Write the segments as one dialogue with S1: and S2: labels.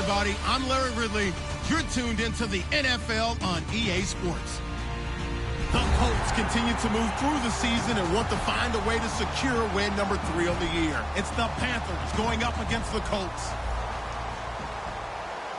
S1: everybody. I'm Larry Ridley. You're tuned into the NFL on EA Sports. The Colts continue to move through the season and want to find a way to secure win number 3 of the year. It's the Panthers going up against the Colts.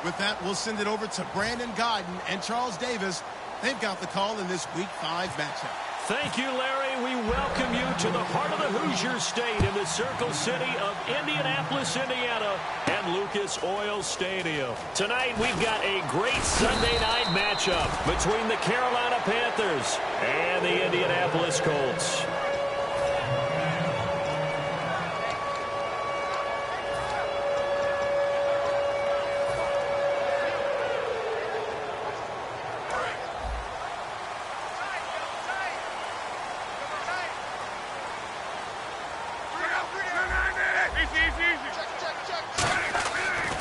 S1: With that, we'll send it over to Brandon Godden and Charles Davis. They've got the call in this Week 5 matchup.
S2: Thank you, Larry. We welcome you to the heart of the Hoosier State in the Circle City of Indianapolis, Indiana, and Lucas Oil Stadium. Tonight, we've got a great Sunday night matchup between the Carolina Panthers and the Indianapolis Colts.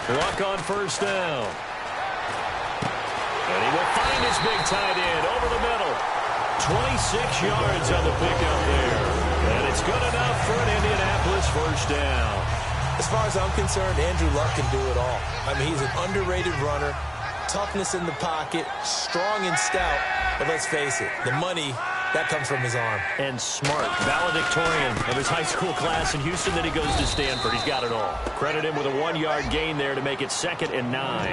S2: Luck on first down. And he will find his big tight end over the middle. 26 yards on the pickup there. And it's good enough for an Indianapolis first down.
S3: As far as I'm concerned, Andrew Luck can do it all. I mean, he's an underrated runner. Toughness in the pocket, strong and stout. But let's face it, the money, that comes from his arm.
S2: And smart, valedictorian of his high school class in Houston. Then he goes to Stanford. He's got it all. Credit him with a 1-yard gain there to make it 2nd and 9.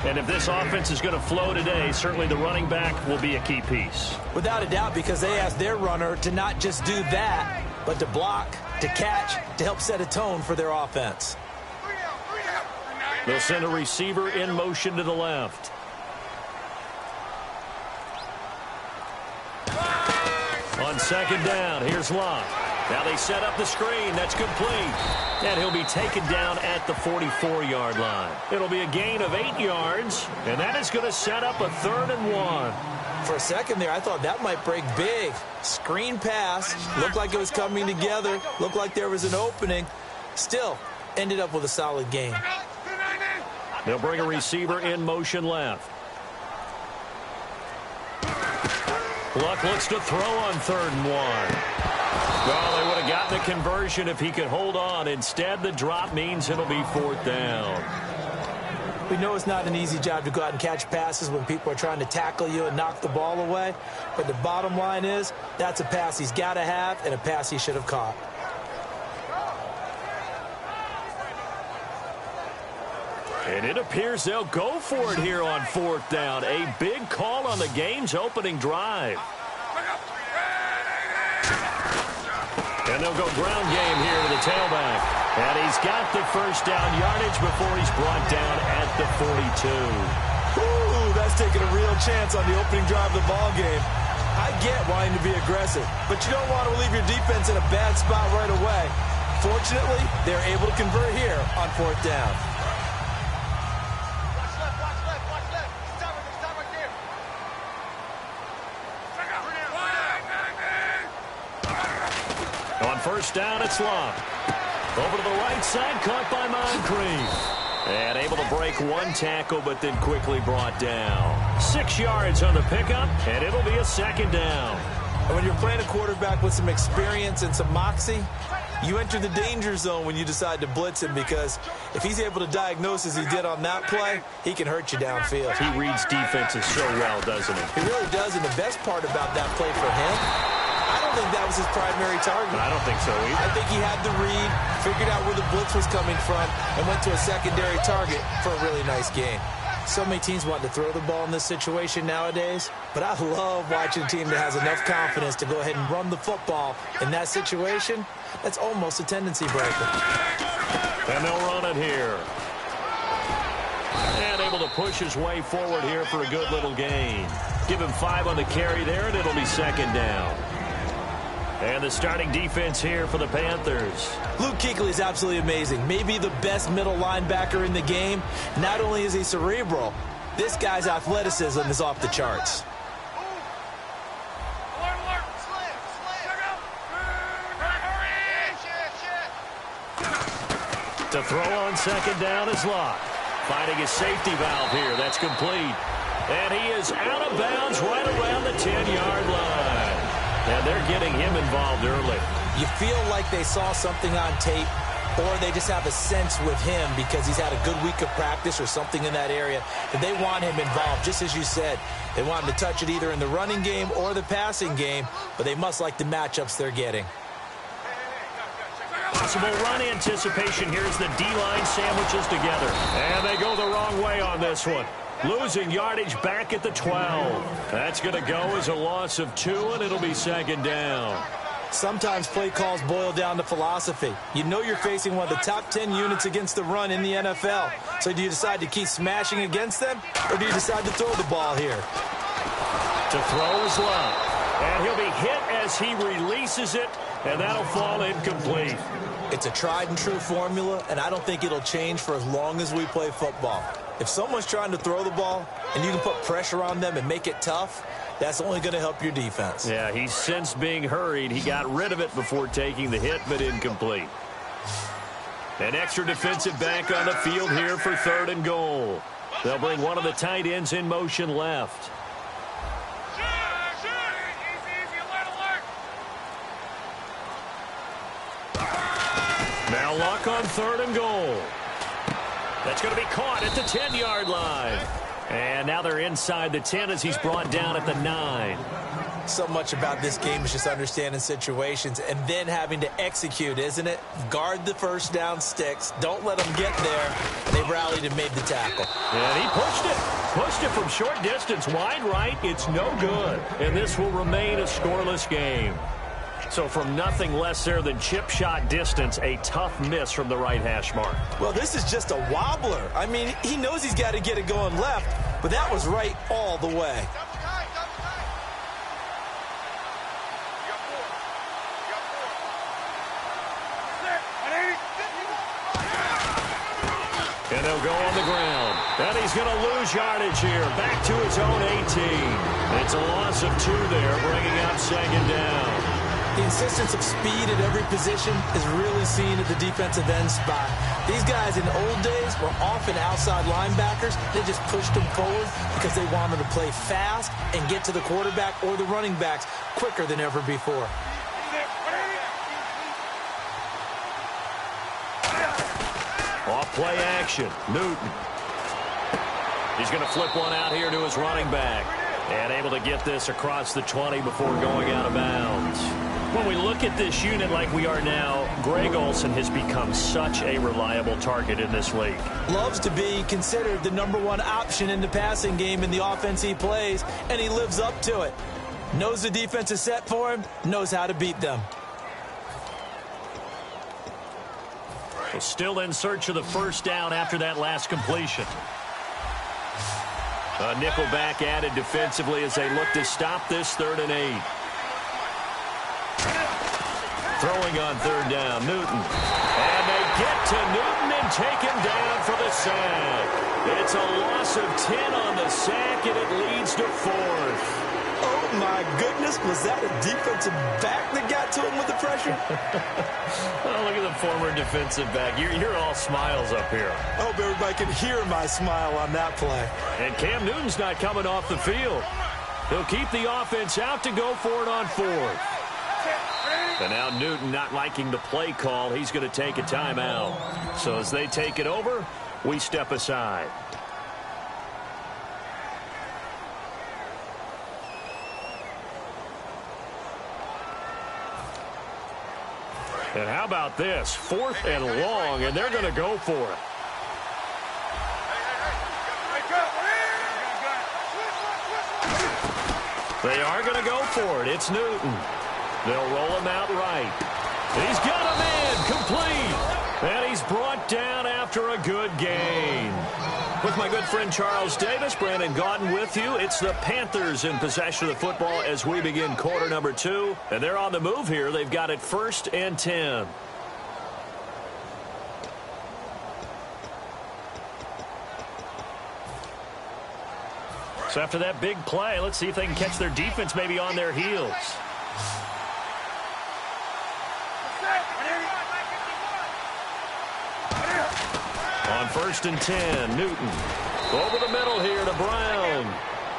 S2: And if this offense is going to flow today, certainly the running back will be a key piece.
S3: Without a doubt, because they asked their runner to not just do that, but to block, to catch, to help set a tone for their offense.
S2: They'll send a receiver in motion to the left. On 2nd down, here's Locke. Now they set up the screen. That's complete. And he'll be taken down at the 44-yard line. It'll be a gain of 8 yards, and that is going to set up a 3rd and 1.
S3: For a second there, I thought that might break big. Screen pass. Looked like it was coming together. Looked like there was an opening. Still, ended up with a solid gain.
S2: They'll bring a receiver in motion left. Luck looks to throw on 3rd and 1. Well, they would have gotten the conversion if he could hold on. Instead, the drop means it'll be 4th down.
S3: We know it's not an easy job to go out and catch passes when people are trying to tackle you and knock the ball away. But the bottom line is, that's a pass he's got to have and a pass he should have caught.
S2: And it appears they'll go for it here on 4th down. A big call on the game's opening drive. And they'll go ground game here to the tailback. And he's got the first down yardage before he's brought down at the 42.
S3: Ooh, that's taking a real chance on the opening drive of the ball game. I get wanting to be aggressive, but you don't want to leave your defense in a bad spot right away. Fortunately, they're able to convert here on 4th down.
S2: On first down, it's Locke. Over to the right side, caught by Moncrief. And able to break one tackle, but then quickly brought down. 6 yards on the pickup, and it'll be a 2nd down.
S3: And when you're playing a quarterback with some experience and some moxie, you enter the danger zone when you decide to blitz him, because if he's able to diagnose as he did on that play, he can hurt you downfield.
S2: He reads defenses so well, doesn't he?
S3: He really does, and the best part about that play for him, I don't think that was his primary target.
S2: I don't think so either.
S3: I think he had the read, figured out where the blitz was coming from, and went to a secondary target for a really nice gain. So many teams want to throw the ball in this situation nowadays, but I love watching a team that has enough confidence to go ahead and run the football. In that situation, that's almost a tendency breaker.
S2: And they'll run it here. And able to push his way forward here for a good little gain. Give him 5 on the carry there, and it'll be 2nd down. And the starting defense here for the Panthers.
S3: Luke Kuechly is absolutely amazing. Maybe the best middle linebacker in the game. Not only is he cerebral, this guy's athleticism is off the charts.
S2: To throw on 2nd down is Locke. Finding his safety valve here. That's complete. And he is out of bounds right around the 10-yard line. And they're getting him involved early.
S3: You feel like they saw something on tape or they just have a sense with him because he's had a good week of practice or something in that area that they want him involved. Just as you said, they want him to touch it either in the running game or the passing game, but they must like the matchups they're getting.
S2: Possible run anticipation. Here's the D-line sandwiches together. And they go the wrong way on this one. Losing yardage back at the 12. That's going to go as a loss of 2, and it'll be second down.
S3: Sometimes play calls boil down to philosophy. You know you're facing one of the top 10 units against the run in the NFL. So do you decide to keep smashing against them, or do you decide to throw the ball here?
S2: To throw is Love. And he'll be hit as he releases it, and that'll fall incomplete.
S3: It's a tried and true formula, and I don't think it'll change for as long as we play football. If someone's trying to throw the ball and you can put pressure on them and make it tough, that's only going to help your defense.
S2: Yeah, he sensed being hurried. He got rid of it before taking the hit, but incomplete. An extra defensive back on the field here for 3rd and goal. They'll bring one of the tight ends in motion left. Now Luck on 3rd and goal. That's going to be caught at the 10-yard line. And now they're inside the 10 as he's brought down at the 9.
S3: So much about this game is just understanding situations and then having to execute, isn't it? Guard the first down sticks. Don't let them get there. And they rallied and made the tackle.
S2: And he pushed it. Pushed it from short distance. Wide right. It's no good. And this will remain a scoreless game. So from nothing less there than chip shot distance, a tough miss from the right hash mark.
S3: Well, this is just a wobbler. I mean, he knows he's got to get it going left, but that was right all the way.
S2: And they'll go on the ground. And he's going to lose yardage here. Back to his own 18. It's a loss of 2 there, bringing up second down.
S3: The insistence of speed at every position is really seen at the defensive end spot. These guys in the old days were often outside linebackers. They just pushed them forward because they wanted to play fast and get to the quarterback or the running backs quicker than ever before.
S2: Off play action. Newton. He's going to flip one out here to his running back. And able to get this across the 20 before going out of bounds. When we look at this unit like we are now, Greg Olsen has become such a reliable target in this league.
S3: Loves to be considered the #1 option in the passing game in the offense he plays, and he lives up to it. Knows the defense is set for him, knows how to beat them.
S2: So still in search of the first down after that last completion. A nickelback added defensively as they look to stop this 3rd and 8. Throwing on 3rd down, Newton. And they get to Newton and take him down for the sack. It's a loss of 10 on the sack, and it leads to 4th.
S3: Oh, my goodness. Was that a defensive back that got to him with the pressure?
S2: Oh, look at the former defensive back. You're all smiles up here.
S3: I hope everybody can hear my smile on that play.
S2: And Cam Newton's not coming off the field. He'll keep the offense out to go for it on 4th. And now Newton not liking the play call. He's going to take a timeout. So as they take it over, we step aside. And how about this? 4th and long, and they're going to go for it. They are going to go for it. It's Newton. They'll roll him out right. He's got him in, complete. And he's brought down after a good gain. With my good friend Charles Davis, Brandon Gaudin with you. It's the Panthers in possession of the football as we begin quarter number 2. And they're on the move here. They've got it 1st and 10. So after that big play, let's see if they can catch their defense maybe on their heels. On 1st and 10, Newton. Over the middle here to Brown.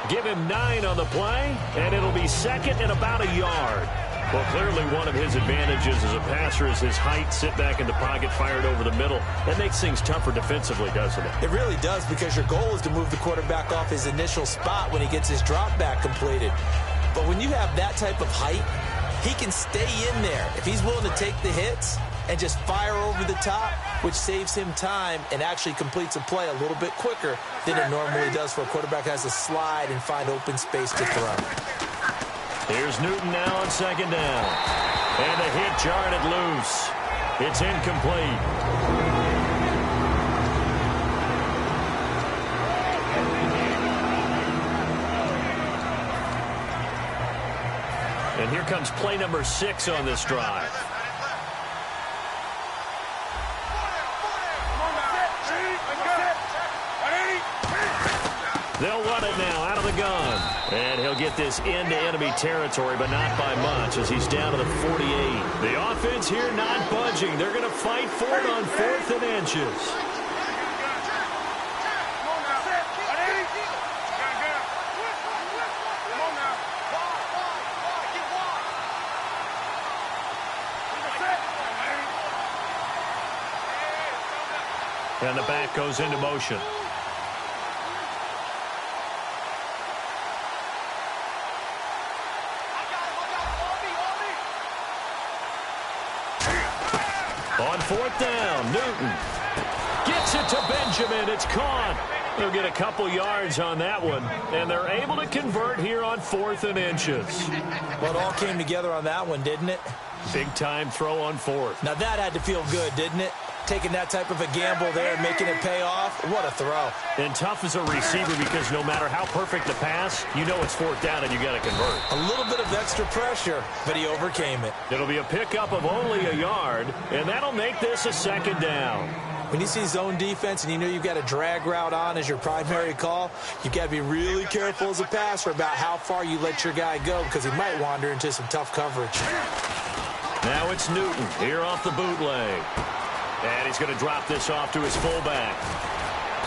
S2: Give him 9 on the play, and it'll be 2nd and about a yard. Well, clearly one of his advantages as a passer is his height, sit back in the pocket, fired over the middle. That makes things tougher defensively, doesn't it?
S3: It really does, because your goal is to move the quarterback off his initial spot when he gets his drop back completed. But when you have that type of height, he can stay in there if he's willing to take the hits and just fire over the top, which saves him time and actually completes a play a little bit quicker than it normally does for a quarterback who has to slide and find open space to throw.
S2: Here's Newton now on second down. And the hit jarred it loose. It's incomplete. And here comes play number 6 on this drive. They'll run it now out of the gun. And he'll get this into enemy territory, but not by much as he's down to the 48. The offense here not budging. They're going to fight for it on 4th and inches. And the back goes into motion. On 4th down, Newton gets it to Benjamin. It's caught. They'll get a couple yards on that one, and they're able to convert here on 4th and inches.
S3: Well, it all came together on that one, didn't it?
S2: Big-time throw on 4th.
S3: Now, that had to feel good, didn't it? Taking that type of a gamble there and making it pay off. What a throw.
S2: And tough as a receiver because no matter how perfect the pass, you know it's 4th down and you got to convert.
S3: A little bit of extra pressure, but he overcame it.
S2: It'll be a pickup of only a yard, and that'll make this a 2nd down.
S3: When you see zone defense and you know you've got a drag route on as your primary call, you've got to be really careful as a passer about how far you let your guy go because he might wander into some tough coverage.
S2: Now it's Newton here off the bootleg. And he's going to drop this off to his fullback.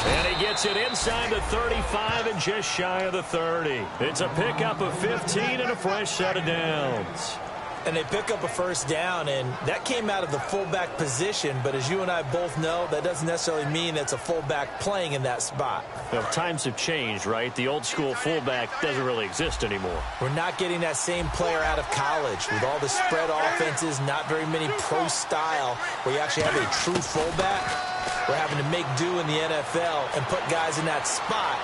S2: And he gets it inside the 35 and just shy of the 30. It's a pickup of 15 and a fresh set of downs.
S3: And they pick up a 1st down, and that came out of the fullback position. But as you and I both know, that doesn't necessarily mean it's a fullback playing in that spot.
S2: Well, times have changed, right? The old school fullback doesn't really exist anymore.
S3: We're not getting that same player out of college with all the spread offenses, not very many pro style where you actually have a true fullback. We're having to make do in the NFL and put guys in that spot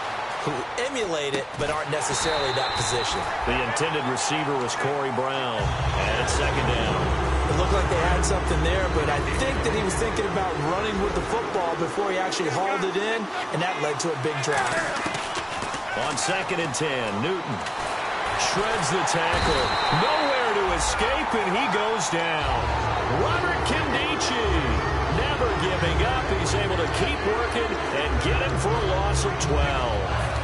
S3: who emulate it but aren't necessarily that position.
S2: The intended receiver was Corey Brown. And it's 2nd down.
S3: It looked like they had something there, but I think that he was thinking about running with the football before he actually hauled it in, and that led to a big drop.
S2: On 2nd and 10, Newton shreds the tackle. Nowhere to escape, and he goes down. Robert Kindici never giving up. He's able to keep working and get him for a loss of 12.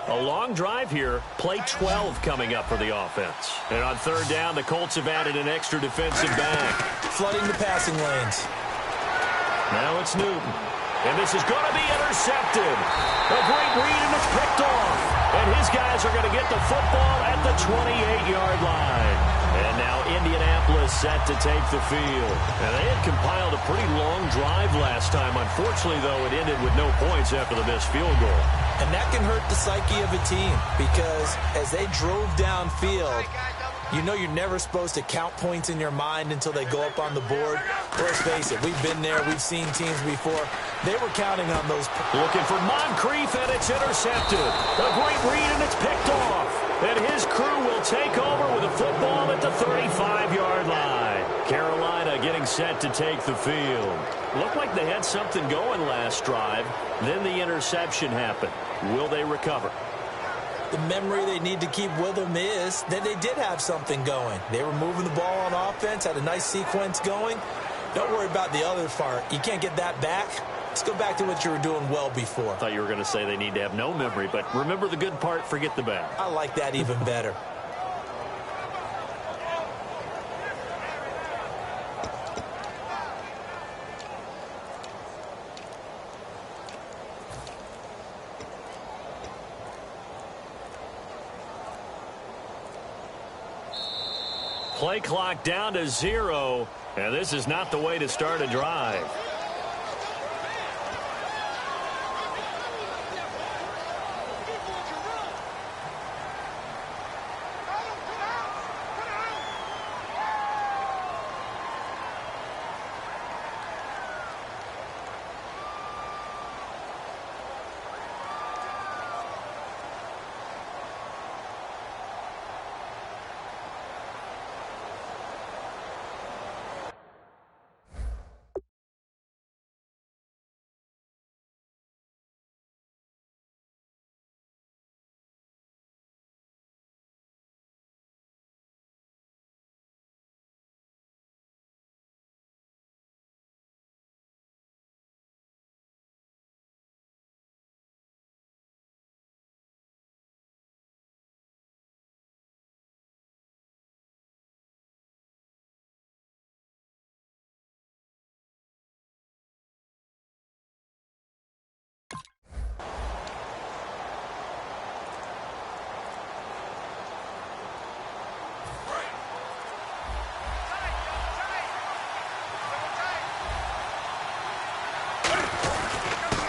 S2: A long drive here. Play 12 coming up for the offense. And on 3rd down, the Colts have added an extra defensive back.
S3: Flooding the passing lanes.
S2: Now it's Newton. And this is going to be intercepted. A great read, and it's picked off. And his guys are going to get the football at the 28-yard line. And now Indianapolis set to take the field. And they had compiled a pretty long drive last time. Unfortunately, though, it ended with no points after the missed field goal.
S3: And that can hurt the psyche of a team because as they drove downfield, you know you're never supposed to count points in your mind until they go up on the board. Let's face it, we've been there. We've seen teams before. They were counting on those.
S2: Looking for Moncrief, and it's intercepted. A great read, and it's picked off. And his crew will take over with a football at the 35-yard line. Carolina getting set to take the field. Looked like they had something going last drive. Then the interception happened. Will they recover?
S3: The memory they need to keep with them is that they did have something going. They were moving the ball on offense, had a nice sequence going. Don't worry about the other part. You can't get that back. Let's go back to what you were doing well before.
S2: I thought you were going to say they need to have no memory, but remember the good part, forget the bad.
S3: I like that even better.
S2: Play clock down to 0, and this is not the way to start a drive.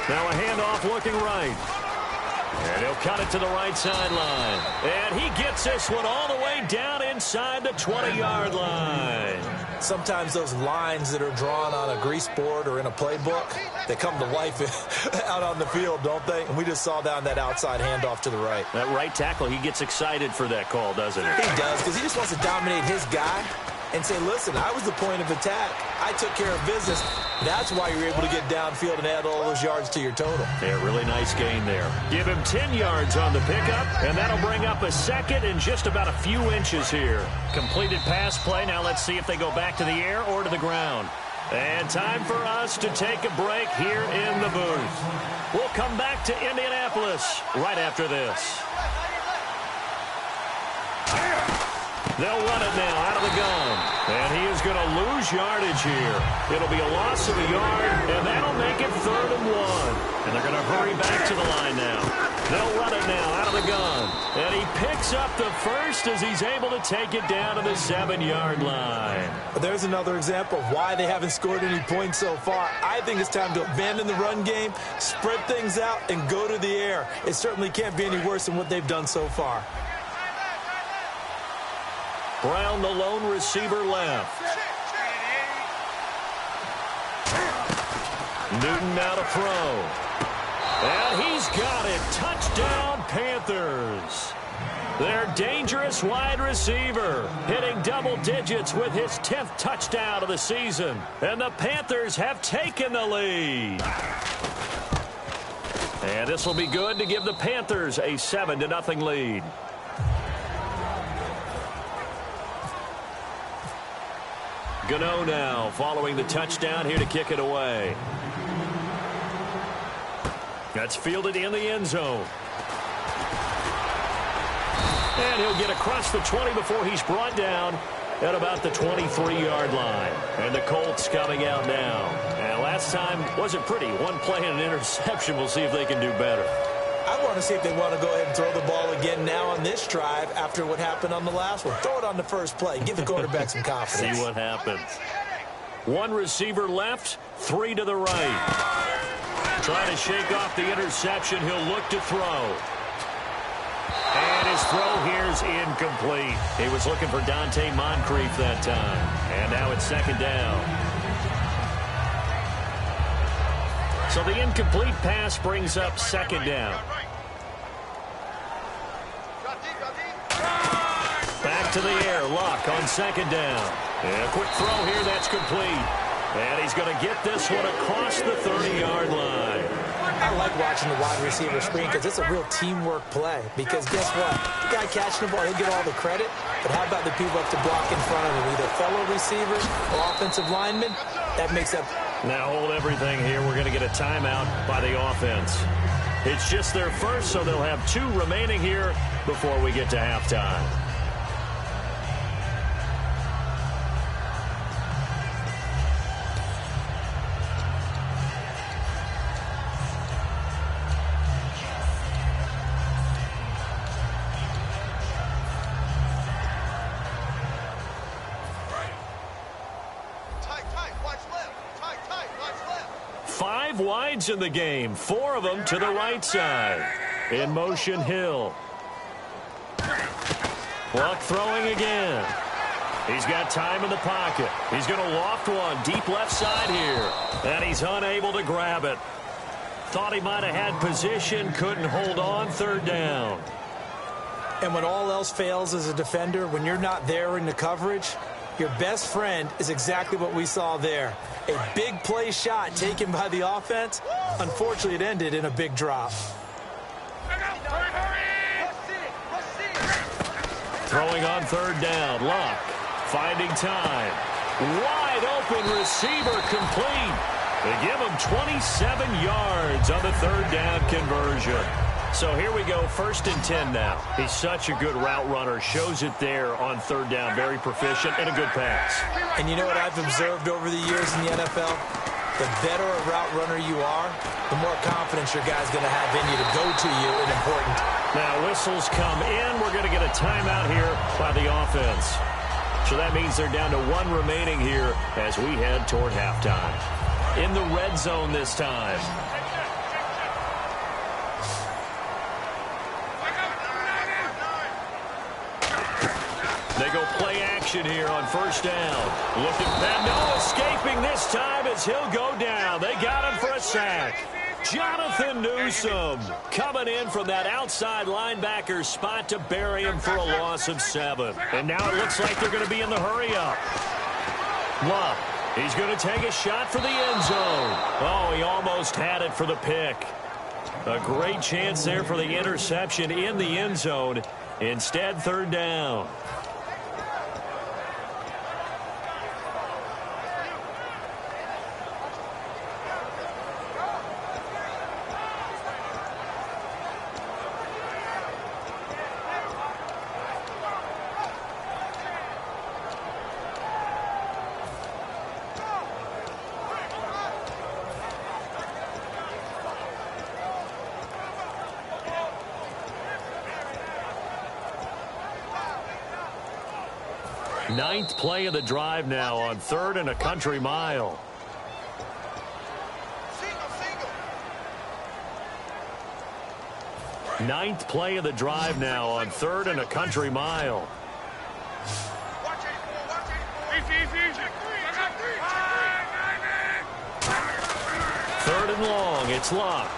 S2: Now a handoff looking right. And he'll cut it to the right sideline. And he gets this one all the way down inside the 20-yard line.
S3: Sometimes those lines that are drawn on a grease board or in a playbook, they come to life out on the field, don't they? And we just saw down that outside handoff to the right.
S2: That right tackle, he gets excited for that call, doesn't he?
S3: He does, because he just wants to dominate his guy and say, listen, I was the point of attack. I took care of business. That's why you're able to get downfield and add all those yards to your total.
S2: Yeah, really nice gain there. Give him 10 yards on the pickup, and that'll bring up a second and just about a few inches here. Completed pass play. Now let's see if they go back to the air or to the ground. And time for us to take a break here in the booth. We'll come back to Indianapolis right after this. They'll run it now out of the gun. And he is going to lose yardage here. It'll be a loss of a yard, and that'll make it 3rd and 1. And they're going to hurry back to the line now. They'll run it now out of the gun. And he picks up the first as he's able to take it down to the 7-yard line.
S3: There's another example of why they haven't scored any points so far. I think it's time to abandon the run game, spread things out, and go to the air. It certainly can't be any worse than what they've done so far.
S2: Brown, the lone receiver, left. Newton now to throw. And he's got it. Touchdown, Panthers. Their dangerous wide receiver hitting double digits with his 10th touchdown of the season. And the Panthers have taken the lead. And this will be good to give the Panthers a 7-0 lead. Gano now following the touchdown here to kick it away. That's fielded in the end zone. And he'll get across the 20 before he's brought down at about the 23-yard line. And the Colts coming out now. And last time wasn't pretty. One play and an interception. We'll see if they can do better.
S3: I want to see if they want to go ahead and throw the ball again now on this drive after what happened on the last one. Throw it on the first play. Give the quarterback some confidence.
S2: See what happens. One receiver left, 3 to the right. Trying to shake off the interception. He'll look to throw. And his throw here is incomplete. He was looking for Dante Moncrief that time. And now it's 2nd down. So the incomplete pass brings up 2nd down. Back to the air. Luck on 2nd down. And a quick throw here. That's complete. And he's going to get this one across the 30-yard line.
S3: I like watching the wide receiver screen because it's a real teamwork play. Because guess what? The guy catching the ball, he'll get all the credit. But how about the people up to block in front of him, either fellow receivers or offensive linemen? That makes up.
S2: Now hold everything here. We're going to get a timeout by the offense. It's just their first, so they'll have 2 remaining here before we get to halftime. Wides in the game, 4 of them to the right side. In motion, Hill. Luck throwing again. He's got time in the pocket. He's going to loft one deep left side here. And he's unable to grab it. Thought he might have had position, couldn't hold on, 3rd down.
S3: And when all else fails as a defender, when you're not there in the coverage, your best friend is exactly what we saw there. A big play shot taken by the offense. Unfortunately, it ended in a big drop.
S2: Throwing on 3rd down. Luck finding time. Wide open receiver complete. They give him 27 yards on the 3rd down conversion. So here we go, 1st and 10 now. He's such a good route runner. Shows it there on 3rd down. Very proficient and a good pass.
S3: And you know what I've observed over the years in the NFL? The better a route runner you are, the more confidence your guy's going to have in you to go to you and important.
S2: Now whistles come in. We're going to get a timeout here by the offense. So that means they're down to 1 remaining here as we head toward halftime. In the red zone this time. They go play action here on 1st down. Looking back, no escaping this time as he'll go down. They got him for a sack. Jonathan Newsom coming in from that outside linebacker spot to bury him for a loss of 7. And now it looks like they're going to be in the hurry-up. Luck, he's going to take a shot for the end zone. Oh, he almost had it for the pick. A great chance there for the interception in the end zone. Instead, 3rd down. Ninth play of the drive now on 3rd and a country mile. Ninth play of the drive now on 3rd and a country mile. Third and long, it's Luck.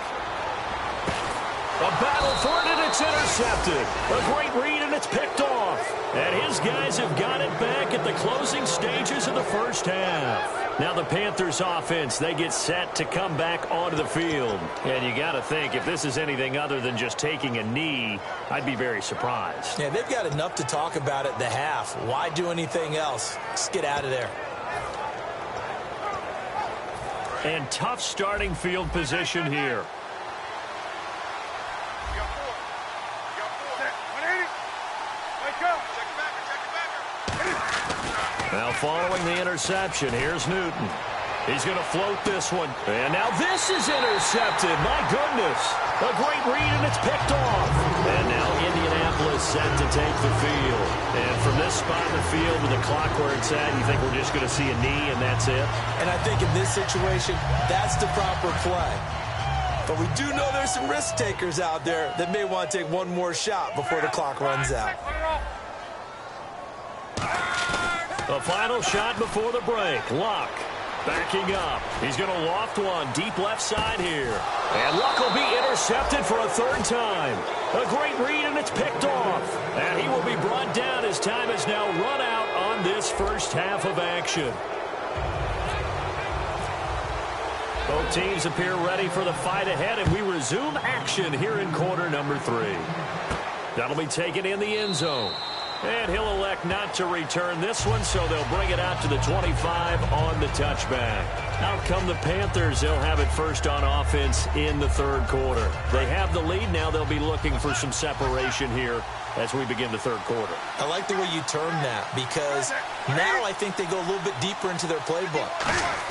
S2: A battle for it, and it's intercepted. A great read, and it's picked off. And his guys have got it back at the closing stages of the 1st half. Now the Panthers offense, they get set to come back onto the field. And you got to think, if this is anything other than just taking a knee, I'd be very surprised.
S3: Yeah, they've got enough to talk about at the half. Why do anything else? Just get out of there.
S2: And tough starting field position here. Now following the interception, here's Newton. He's going to float this one. And now this is intercepted. My goodness. A great read, and it's picked off. And now Indianapolis set to take the field. And from this spot in the field with the clock where it's at, you think we're just going to see a knee and that's it?
S3: And I think in this situation, that's the proper play. But we do know there's some risk takers out there that may want to take one more shot before the clock runs out.
S2: The final shot before the break. Luck backing up. He's going to loft one deep left side here. And Luck will be intercepted for a 3rd time. A great read, and it's picked off. And he will be brought down as time has now run out on this 1st half of action. Both teams appear ready for the fight ahead, and we resume action here in quarter number 3. That'll be taken in the end zone. And he'll elect not to return this one, so they'll bring it out to the 25 on the touchback. Out come the Panthers. They'll have it first on offense in the third quarter. They have the lead. Now they'll be looking for some separation here as we begin the third quarter.
S3: I like the way you term that, because now I think they go a little bit deeper into their playbook.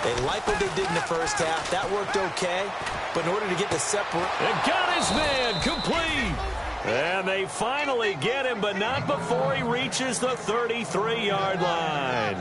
S3: They like what they did in the first half. That worked okay, but in order to get the separate...
S2: And got his man complete. And they finally get him, but not before he reaches the 33-yard line.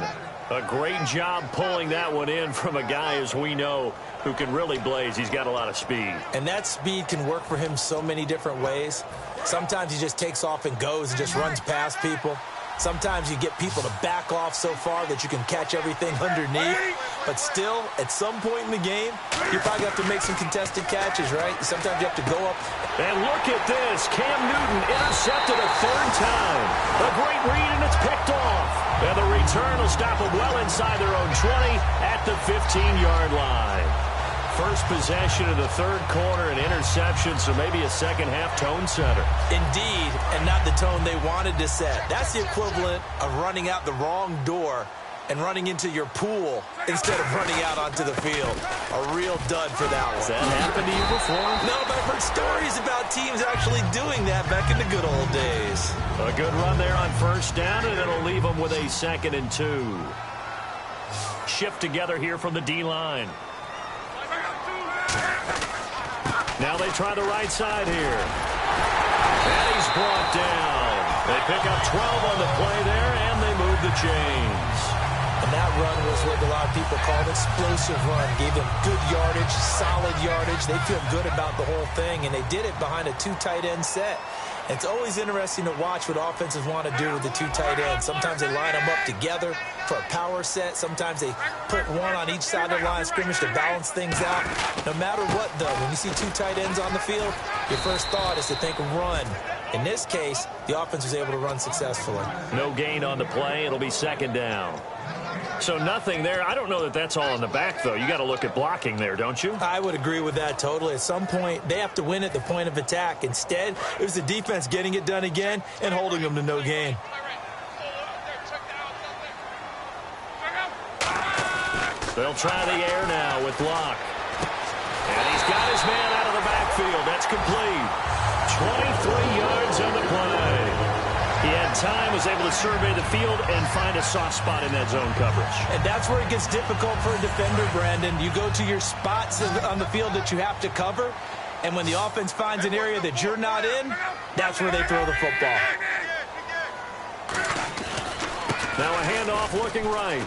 S2: A great job pulling that one in from a guy, as we know, who can really blaze. He's got a lot of speed.
S3: And that speed can work for him so many different ways. Sometimes he just takes off and goes and just runs past people. Sometimes you get people to back off so far that you can catch everything underneath. But still, at some point in the game, you probably have to make some contested catches, right? Sometimes you have to go up.
S2: And look at this. Cam Newton intercepted a third time. A great read, and it's picked off. And the return will stop them well inside their own 20 at the 15-yard line. First possession of the third quarter, an interception, so maybe a second-half tone setter.
S3: Indeed, and not the tone they wanted to set. That's the equivalent of running out the wrong door and running into your pool instead of running out onto the field. A real dud for that one.
S2: Has that happened to you before?
S3: No, but I've heard stories about teams actually doing that back in the good old days.
S2: A good run there on first down, and it'll leave them with a 2nd and 2. Shift together here from the D-line. Now they try the right side here. And he's brought down. They pick up 12 on the play there, and they move the chains.
S3: And that run was what a lot of people call an explosive run. Gave them good yardage, solid yardage. They feel good about the whole thing, and they did it behind a 2 tight end set. It's always interesting to watch what offenses want to do with the 2 tight ends. Sometimes they line them up together for a power set. Sometimes they put one on each side of the line of scrimmage to balance things out. No matter what, though, when you see 2 tight ends on the field, your first thought is to think run. In this case, the offense was able to run successfully.
S2: No gain on the play. It'll be 2nd down. So nothing there. I don't know that that's all in the back, though. You got to look at blocking there, don't you?
S3: I would agree with that totally. At some point, they have to win at the point of attack. Instead, it was the defense getting it done again and holding them to no gain.
S2: They'll try the air now with Locke. And he's got his man out of the backfield. That's complete. 23 yards on the play. He had time, was able to survey the field and find a soft spot in that zone coverage.
S3: And that's where it gets difficult for a defender, Brandon. You go to your spots on the field that you have to cover, and when the offense finds an area that you're not in, that's where they throw the football.
S2: Now a handoff looking right.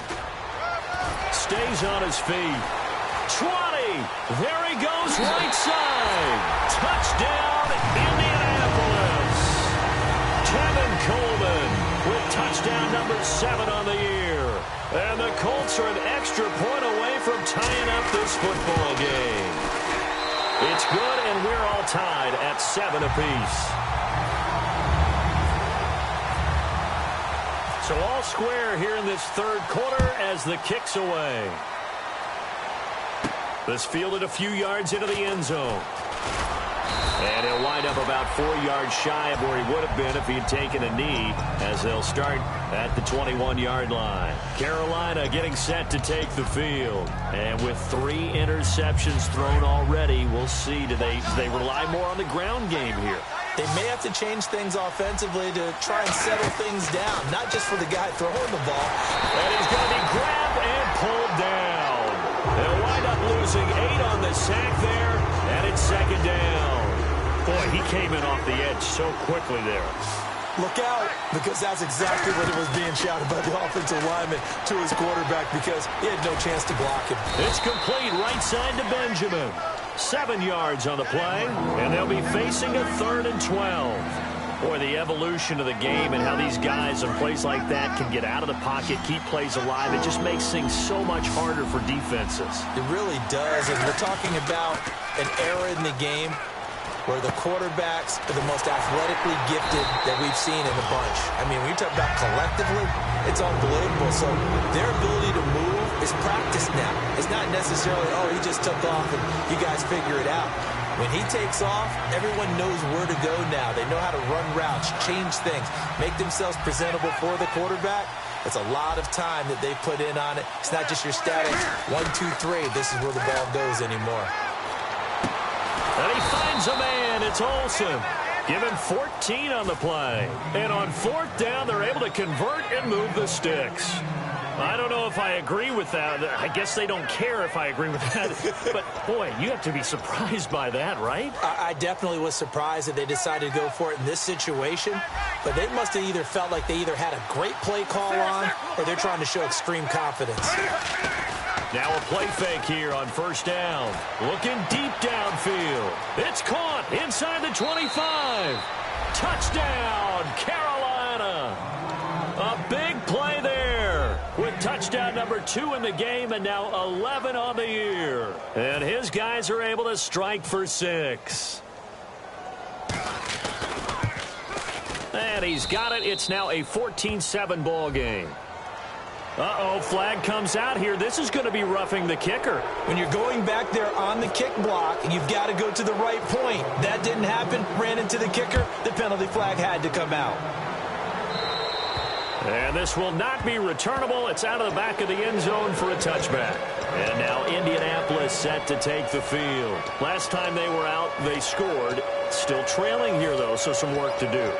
S2: Stays on his feet. 20. There he goes, right side. Touchdown, Indianapolis. Kevin Coleman with touchdown number 7 on the year. And the Colts are an extra point away from tying up this football game. It's good, and we're all tied at 7 apiece. So all square here in this third quarter as the kick's away. This fielded a few yards into the end zone. And he'll wind up about 4 yards shy of where he would have been if he had taken a knee, as they'll start at the 21-yard line. Carolina getting set to take the field. And with 3 interceptions thrown already, we'll see. Do they rely more on the ground game here?
S3: They may have to change things offensively to try and settle things down, not just for the guy throwing the ball.
S2: And he's going to be grabbed and pulled down. They'll wind up losing 8 on the sack there, and it's 2nd down. Boy, he came in off the edge so quickly there.
S3: Look out, because that's exactly what it was being shouted by the offensive lineman to his quarterback, because he had no chance to block him.
S2: It's complete right side to Benjamin. 7 yards on the play, and they'll be facing a 3rd and 12. Boy, the evolution of the game and how these guys in plays like that can get out of the pocket, keep plays alive, it just makes things so much harder for defenses.
S3: It really does, and we're talking about an era in the game where the quarterbacks are the most athletically gifted that we've seen in the bunch. I mean, when you talk about collectively, it's unbelievable. So their ability to move is practiced now. It's not necessarily, oh, he just took off and you guys figure it out. When he takes off, everyone knows where to go now. They know how to run routes, change things, make themselves presentable for the quarterback. It's a lot of time that they put in on it. It's not just your static 1, 2, 3. This is where the ball goes anymore.
S2: And he finds a man. It's Olsen. Give him 14 on the play. And on 4th down, they're able to convert and move the sticks. I don't know if I agree with that. I guess they don't care if I agree with that. But, boy, you have to be surprised by that, right?
S3: I definitely was surprised that they decided to go for it in this situation. But they must have either felt like they either had a great play call on or they're trying to show extreme confidence.
S2: Now a play fake here on 1st down. Looking deep downfield. It's caught inside the 25. Touchdown, Carolina. A big play there with touchdown number 2 in the game and now 11 on the year. And his guys are able to strike for 6. And he's got it. It's now a 14-7 ball game. Uh-oh, flag comes out here. This is going to be roughing the kicker.
S3: When you're going back there on the kick block, you've got to go to the right point. That didn't happen. Ran into the kicker. The penalty flag had to come out.
S2: And this will not be returnable. It's out of the back of the end zone for a touchback. And now Indianapolis set to take the field. Last time they were out, they scored. Still trailing here, though, so some work to do.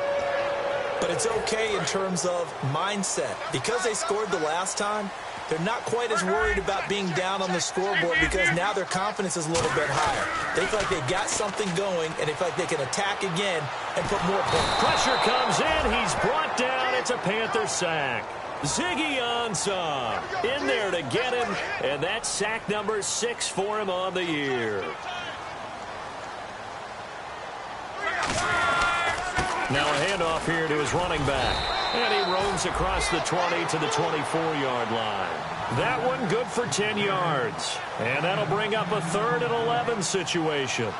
S3: But it's okay in terms of mindset. Because they scored the last time, they're not quite as worried about being down on the scoreboard because now their confidence is a little bit higher. They feel like they've got something going, and they feel like they can attack again and put more points.
S2: Pressure comes in. He's brought down. It's a Panther sack. Ziggy Ansah in there to get him, and that's sack number 6 for him on the year. Now a handoff here to his running back. And he roams across the 20 to the 24-yard line. That one good for 10 yards. And that'll bring up a 3rd and 11 situation.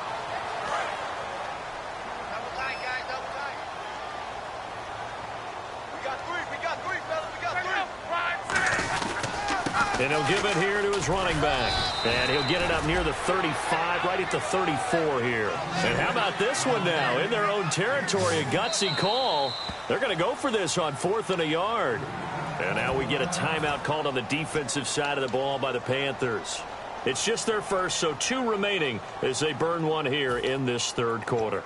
S2: And he'll give it here to his running back. And he'll get it up near the 35, right at the 34 here. And how about this one now? In their own territory, a gutsy call. They're going to go for this on 4th and a yard. And now we get a timeout called on the defensive side of the ball by the Panthers. It's just their first, so 2 remaining as they burn one here in this 3rd quarter.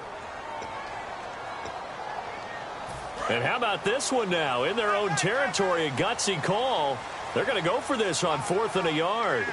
S2: And how about this one now? In their own territory, a gutsy call. They're going to go for this on 4th and a yard.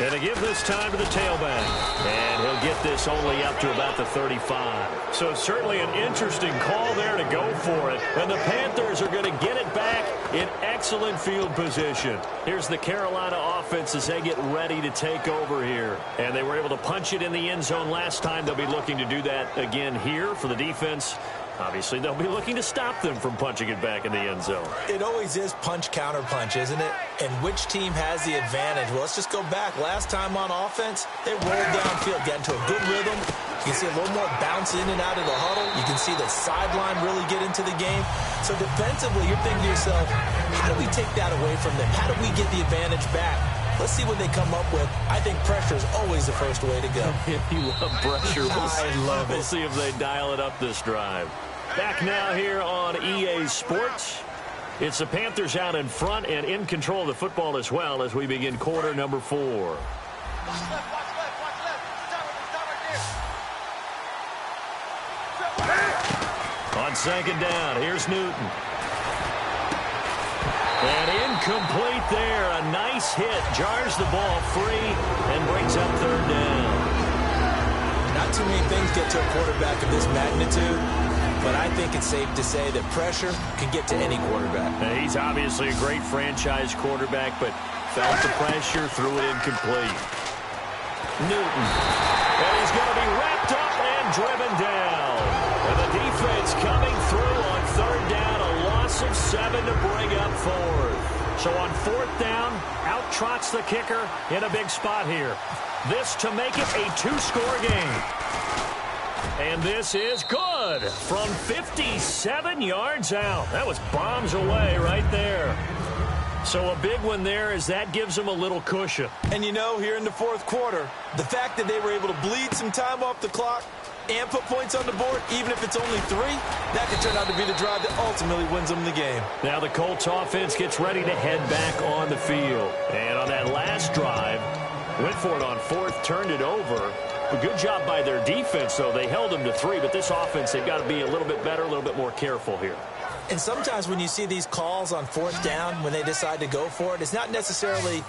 S2: And to give this time to the tailback. And he'll get this only up to about the 35. So certainly an interesting call there to go for it. And the Panthers are going to get it back in excellent field position. Here's the Carolina offense as they get ready to take over here. And they were able to punch it in the end zone last time. They'll be looking to do that again here for the defense. Obviously, they'll be looking to stop them from punching it back in the end zone.
S3: It always is punch-counter-punch, isn't it? And which team has the advantage? Well, let's just go back. Last time on offense, they rolled downfield, got into a good rhythm. You can see a little more bounce in and out of the huddle. You can see the sideline really get into the game. So defensively, you're thinking to yourself, how do we take that away from them? How do we get the advantage back? Let's see what they come up with. I think pressure is always the first way to go.
S2: You love pressure.
S3: I love it.
S2: We'll see if they dial it up this drive. Back now here on EA Sports. It's the Panthers out in front and in control of the football as well as we begin quarter number 4. On 2nd down, here's Newton. And incomplete there. A nice hit. Jars the ball free and brings up 3rd down.
S3: Not too many things get to a quarterback of this magnitude, but I think it's safe to say that pressure can get to any quarterback.
S2: Now, he's obviously a great franchise quarterback, but felt the pressure, threw it incomplete. Newton. And he's going to be wrapped up and driven down. And the defense coming through on 3rd down, a loss of 7 to bring up 4th. So on 4th down, out trots the kicker in a big spot here. This to make it a 2-score game. And this is good from 57 yards out. That was bombs away right there. So a big one there as that gives them a little cushion.
S3: And you know, here in the fourth quarter, the fact that they were able to bleed some time off the clock and put points on the board, even if it's only 3, that could turn out to be the drive that ultimately wins them the game.
S2: Now the Colts offense gets ready to head back on the field. And on that last drive, went for it on 4th, turned it over. A good job by their defense, though. They held them to 3, but this offense, they've got to be a little bit better, a little bit more careful here.
S3: And sometimes when you see these calls on 4th down, when they decide to go for it, it's not necessarily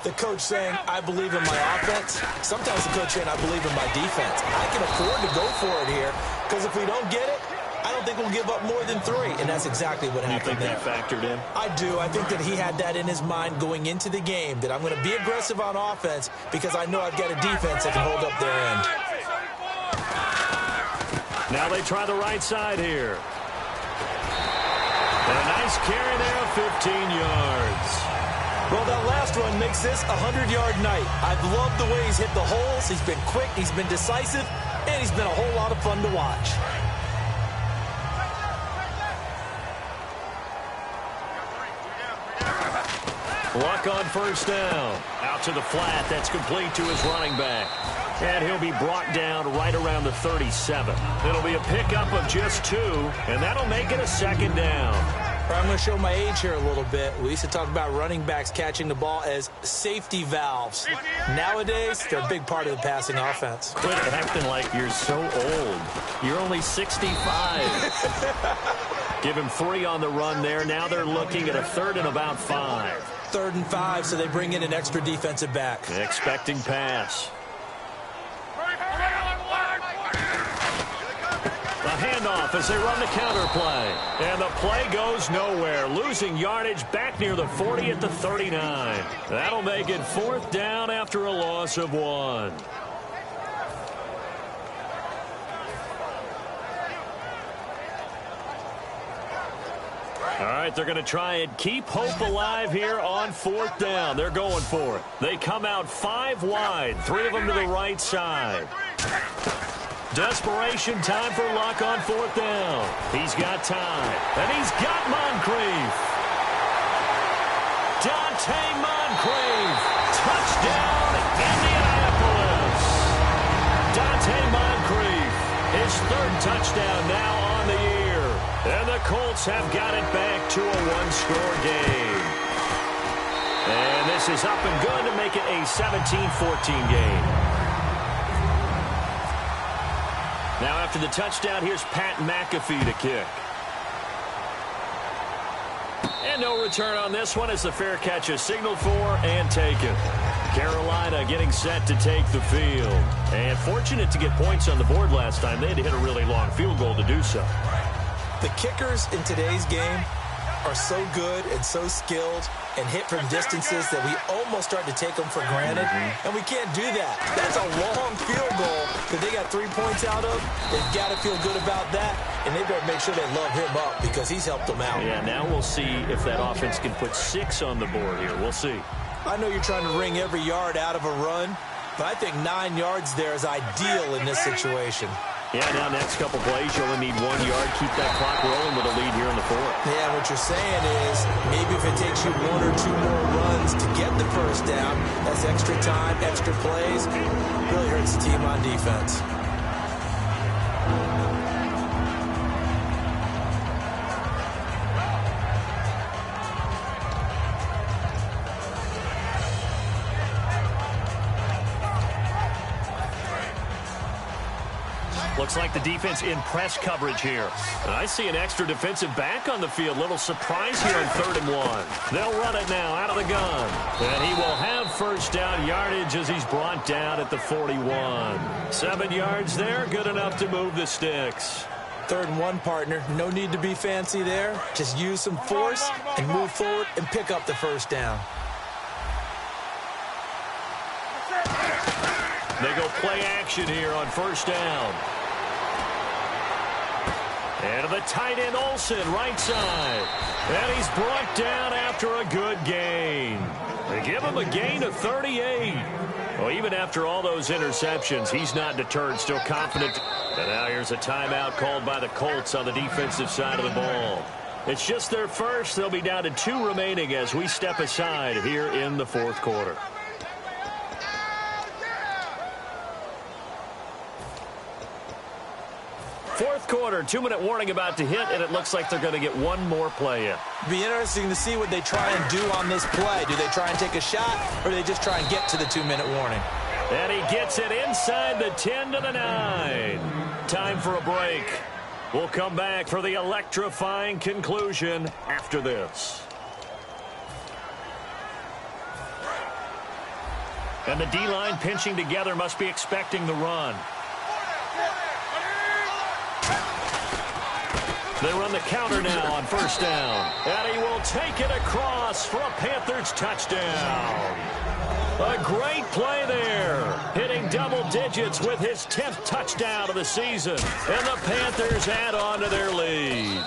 S3: the coach saying, I believe in my offense. Sometimes the coach saying, I believe in my defense. I can afford to go for it here, because if we don't get it, I don't think we'll give up more than 3. And that's exactly what happened there.
S2: You think that factored in?
S3: I do. I think that he had that in his mind going into the game, that I'm going to be aggressive on offense because I know I've got a defense that can hold up their end.
S2: Now they try the right side here. And a nice carry there of 15 yards.
S3: Well, that last run makes this a 100-yard night. I've loved the way he's hit the holes. He's been quick, he's been decisive, and he's been a whole lot of fun to watch.
S2: Luck on 1st down. Out to the flat. That's complete to his running back. And he'll be brought down right around the 37. It'll be a pickup of just 2, and that'll make it a 2nd down.
S3: I'm going to show my age here a little bit. We used to talk about running backs catching the ball as safety valves. Nowadays, they're a big part of the passing offense.
S2: Quit acting like you're so old. You're only 65. Give him 3 on the run there. Now they're looking at a 3rd and about 5.
S3: 3rd and 5, so they bring in an extra defensive back.
S2: Expecting pass. The handoff as they run the counter play. And the play goes nowhere. Losing yardage back near the 40 at the 39. That'll make it 4th down after a loss of 1. All right, they're going to try and keep hope alive here on 4th down. They're going for it. They come out 5 wide, 3 of them to the right side. Desperation time for Luck on 4th down. He's got time, and he's got Moncrief. Dante Moncrief. Touchdown, Indianapolis. Dante Moncrief, his 3rd touchdown now on the year. And the Colts have got it back to a 1-score game. And this is up and good to make it a 17-14 game. Now after the touchdown, here's Pat McAfee to kick. And no return on this one as the fair catch is signaled for and taken. Carolina getting set to take the field. And fortunate to get points on the board last time. They had to hit a really long field goal to do so.
S3: The kickers in today's game are so good and so skilled and hit from distances that we almost start to take them for granted, and we can't do that. That's a long field goal that they got 3 points out of. They've got to feel good about that, and they better make sure they love him up because he's helped them out.
S2: Yeah, now we'll see if that offense can put 6 on the board here. We'll see.
S3: I know you're trying to wring every yard out of a run, but I think 9 yards there is ideal in this situation.
S2: Yeah, now next couple plays, you only need 1 yard. Keep that clock rolling with a lead here in the 4th.
S3: Yeah, what you're saying is maybe if it takes you 1 or 2 more runs to get the 1st down, that's extra time, extra plays, really hurts the team on defense.
S2: Looks like the defense in press coverage here. And I see an extra defensive back on the field. Little surprise here on 3rd and 1. They'll run it now out of the gun. And he will have 1st down yardage as he's brought down at the 41. 7 yards there, good enough to move the sticks.
S3: 3rd and 1, partner. No need to be fancy there. Just use some force and move forward and pick up the 1st down.
S2: They go play action here on 1st down. And to the tight end, Olsen, right side. And he's brought down after a good gain. They give him a gain of 38. Well, even after all those interceptions, he's not deterred, still confident. And now here's a timeout called by the Colts on the defensive side of the ball. It's just their first. They'll be down to 2 remaining as we step aside here in the fourth quarter. Fourth quarter, 2-minute warning about to hit, and it looks like they're going to get one more play in.
S3: Be interesting to see what they try and do on this play. Do they try and take a shot, or do they just try and get to the 2-minute warning?
S2: And he gets it inside the 10 to the 9. Time for a break. We'll come back for the electrifying conclusion after this. And the D-line pinching together must be expecting the run. They run the counter now on first down. And he will take it across for a Panthers touchdown. A great play there. Hitting double digits with his 10th touchdown of the season. And the Panthers add on to their lead.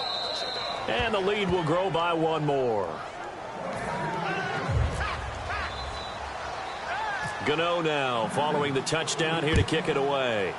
S2: And the lead will grow by one more. Gano now following the touchdown here to kick it away.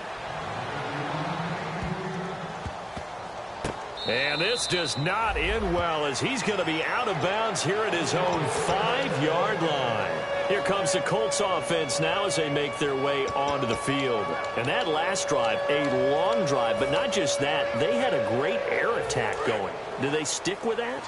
S2: And this does not end well as he's going to be out of bounds here at his own 5-yard line. Here comes the Colts offense now as they make their way onto the field. And that last drive, a long drive, but not just that, they had a great air attack going. Do they stick with that?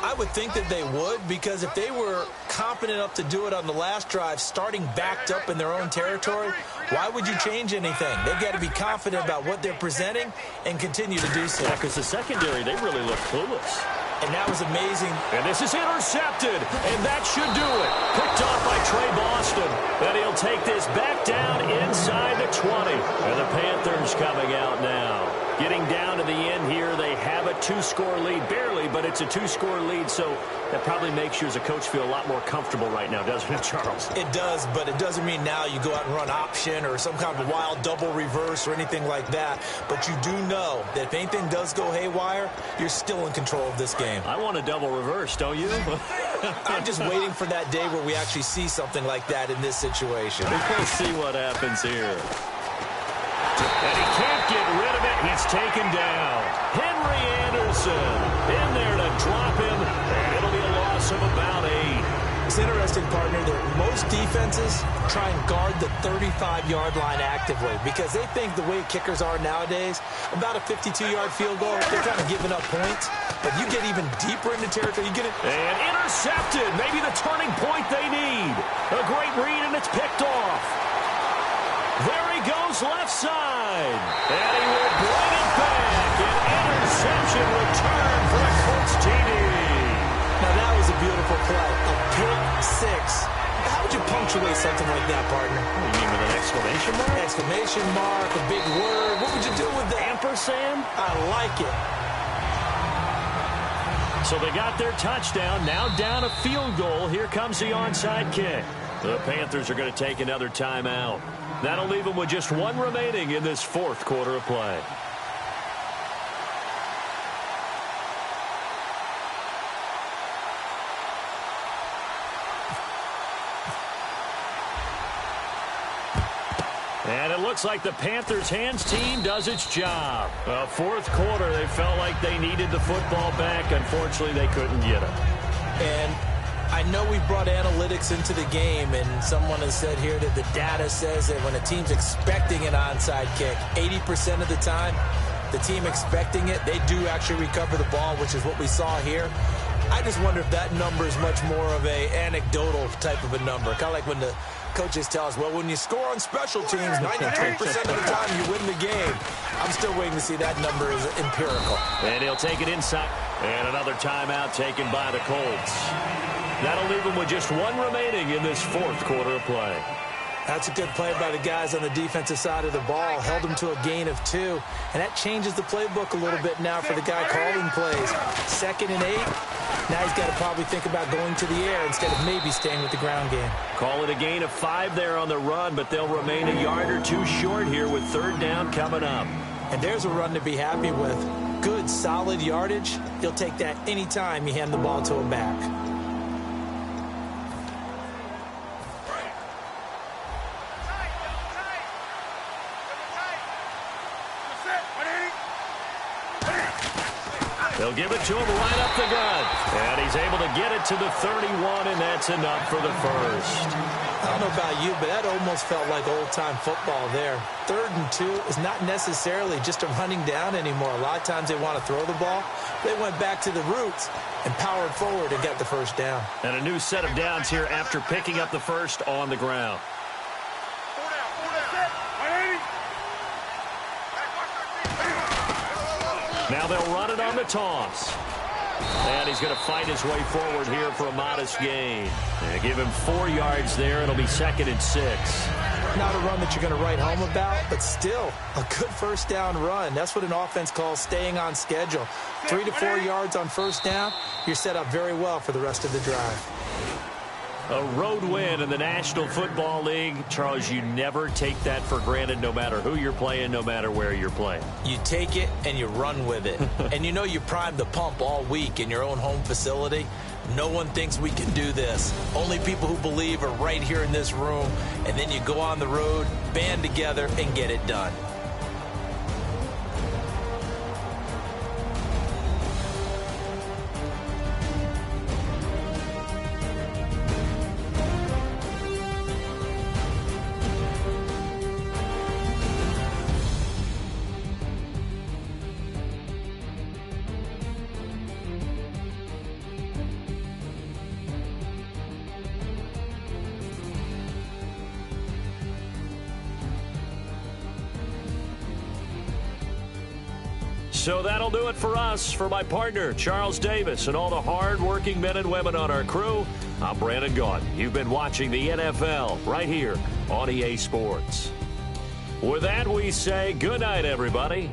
S3: I would think that they would, because if they were confident enough to do it on the last drive, starting backed up in their own territory, why would you change anything? They've got to be confident about what they're presenting and continue to do so.
S2: Yeah, because the secondary, they really look clueless.
S3: And that was amazing.
S2: And this is intercepted, and that should do it. Picked off by Trey Boston. And he'll take this back down inside the 20. And the Panthers coming out now. Getting down to the end here, they have a 2-score lead. Barely, but it's a 2-score lead, so that probably makes you as a coach feel a lot more comfortable right now, doesn't it, Charles?
S3: It does, but it doesn't mean now you go out and run option or some kind of wild double reverse or anything like that. But you do know that if anything does go haywire, you're still in control of this game.
S2: I want a double reverse, don't you?
S3: I'm just waiting for that day where we actually see something like that in this situation.
S2: We'll see what happens here. And he can't get rid of it. He's taken down. Henry Anderson in there to drop him, and it'll be a loss of about 8.
S3: It's interesting, partner, that most defenses try and guard the 35-yard line actively because they think the way kickers are nowadays, about a 52-yard field goal, they're kind of giving up points. But you get even deeper into territory, you get it.
S2: And intercepted. Maybe the turning point they need. A great read, and it's picked off. There he goes left side. And he will bring it back. An interception return for a Colts TD.
S3: Now that was a beautiful play. A pick six. How would you punctuate something like that, partner?
S2: You mean with an exclamation mark?
S3: Exclamation mark, a big word. What would you do with that?
S2: Ampersand?
S3: I like it.
S2: So they got their touchdown. Now down a field goal. Here comes the onside kick. The Panthers are going to take another timeout. That'll leave them with just one remaining in this fourth quarter of play. And it looks like the Panthers' hands team does its job. Fourth quarter, they felt like they needed the football back. Unfortunately, they couldn't get it.
S3: And I know we brought analytics into the game, and someone has said here that the data says that when a team's expecting an onside kick, 80% of the time, the team expecting it, they do actually recover the ball, which is what we saw here. I just wonder if that number is much more of a anecdotal type of a number. Kind of like when the coaches tell us, well, when you score on special teams, 93% of the time you win the game. I'm still waiting to see that number is empirical.
S2: And he'll take it inside. And another timeout taken by the Colts. That'll leave them with just one remaining in this fourth quarter of play.
S3: That's a good play by the guys on the defensive side of the ball. Held them to a gain of 2. And that changes the playbook a little bit now for the guy calling plays. 2nd and 8. Now he's got to probably think about going to the air instead of maybe staying with the ground game.
S2: Call it a gain of 5 there on the run, but they'll remain a yard or 2 short here with third down coming up.
S3: And there's a run to be happy with. Good, solid yardage. He'll take that anytime you hand the ball to him back.
S2: They'll give it to him right up the gut. And he's able to get it to the 31, and that's enough for the first.
S3: I don't know about you, but that almost felt like old-time football there. 3rd and 2 is not necessarily just a running down anymore. A lot of times they want to throw the ball. They went back to the roots and powered forward and got the first down.
S2: And a new set of downs here after picking up the first on the ground. Now they'll run it on the toss. And he's going to fight his way forward here for a modest gain. And give him 4 yards there. It'll be 2nd and 6.
S3: Not a run that you're going to write home about, but still a good first down run. That's what an offense calls staying on schedule. 3 to 4 yards on first down. You're set up very well for the rest of the drive.
S2: A road win in the National Football League. Charles, you never take that for granted no matter who you're playing, no matter where you're playing.
S3: You take it and you run with it. And you know you primed the pump all week in your own home facility. No one thinks we can do this. Only people who believe are right here in this room. And then you go on the road, band together, and get it done.
S2: So that'll do it for us. For my partner, Charles Davis, and all the hard-working men and women on our crew, I'm Brandon Gaudin. You've been watching the NFL right here on EA Sports. With that, we say good night, everybody.